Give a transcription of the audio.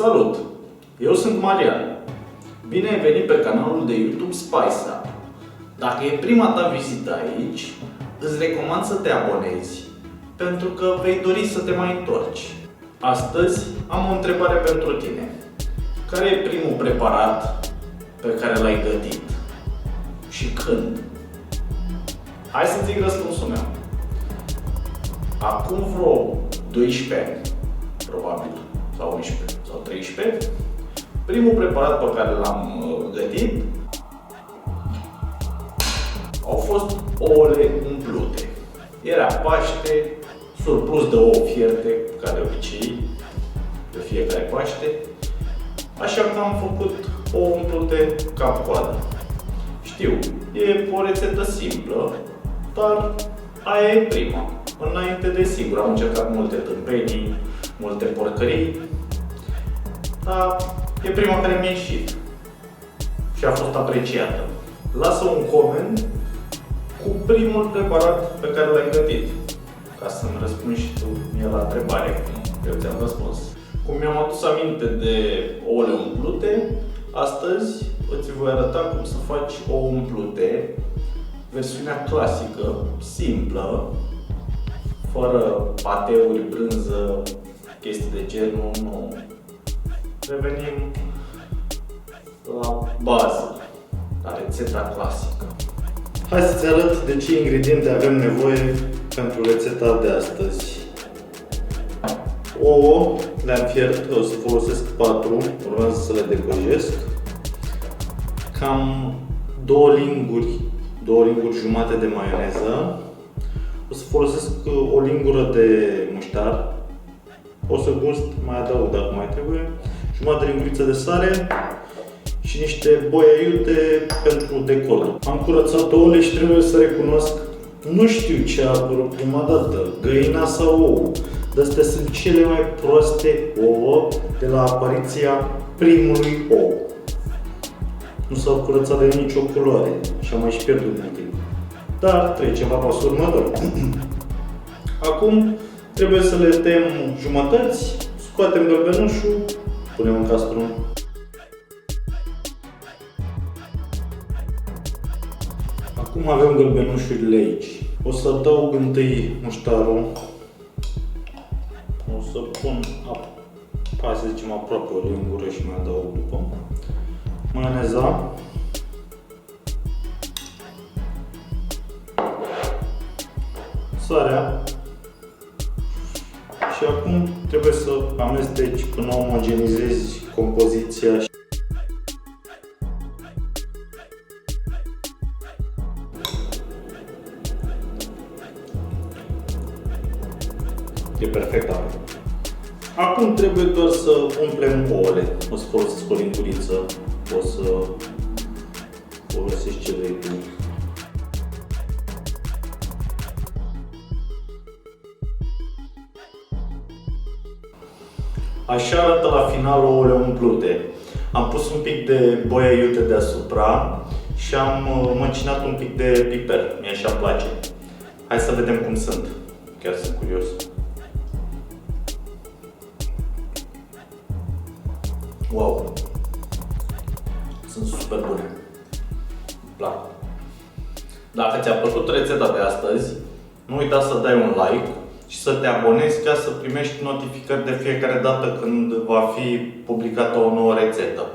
Salut! Eu sunt Marian. Bine ai venit pe canalul de YouTube Spice Up. Dacă e prima ta vizită aici, îți recomand să te abonezi, pentru că vei dori să te mai întorci. Astăzi am o întrebare pentru tine. Care e primul preparat pe care l-ai gătit? Și când? Hai să zic răspunsul meu. Acum vreo 12 ani, probabil, sau 11 sau 13, primul preparat pe care l-am gătit au fost ouăle umplute. Era Paște, surplus de ouă fierte, ca de obicei, de fiecare Paște. Așa că am făcut ouă umplute cap-coadă. Știu, e o rețetă simplă, dar aia e prima. Înainte de sigur, am încercat multe tâmpenii, multe porcării, dar e prima care mi-a ieșit și a fost apreciată. Lasă un coment cu primul preparat pe care l-ai gătit, ca să-mi răspunzi și tu mie la întrebare, cum eu ți-am răspuns. Cum mi-am adus aminte de ouăle umplute, astăzi îți voi arăta cum să faci ouă umplute, versiunea clasică, simplă, fără pateuri, brânză, chestii de genul, nu. Revenim la bază, la rețeta clasică. Hai să-ți arăt de ce ingrediente avem nevoie pentru rețeta de astăzi. Ouă le-am fiert, o să folosesc 4, urmează să le decojesc. Cam 2 linguri jumate de maioneză. O să folosesc o lingură de muștar. O să gust, mai adaug dacă mai trebuie. Jumătate de linguriță de sare și niște boi iute pentru decor. Am curățat ouăle și trebuie să recunosc, nu știu ce a apărut prima dată, găina sau ou. Astea sunt cele mai proaste ouă de la apariția primului ou. Nu s-au curățat de nicio culoare și am mai și pierdut un timp. Dar trecem la pasul următor. Acum trebuie să le tăiem jumătăți, scoatem gălbenușul, punem în castron. Acum avem gălbenușurile aici. O să adaug întâi muștarul. O să pun, hai să zicem, aproape o lingură și mai adaug după. Maioneza. Sarea. Și acum trebuie să amesteci până omogenizezi compoziția. E perfect acum. Acum trebuie doar să umplem ouăle. O să folosesc o linguriță. O să folosesc ce vrei tu. Așa arată la final ouăle umplute. Am pus un pic de boi iute deasupra și am măcinat un pic de piper. Mie așa îmi place. Hai să vedem cum sunt. Chiar sunt curios. Wow! Sunt super bune. Îmi plac. Dacă ți-a plăcut rețeta de astăzi, nu uita să dai un like și să te abonezi ca să primești notificări de fiecare dată când va fi publicată o nouă rețetă.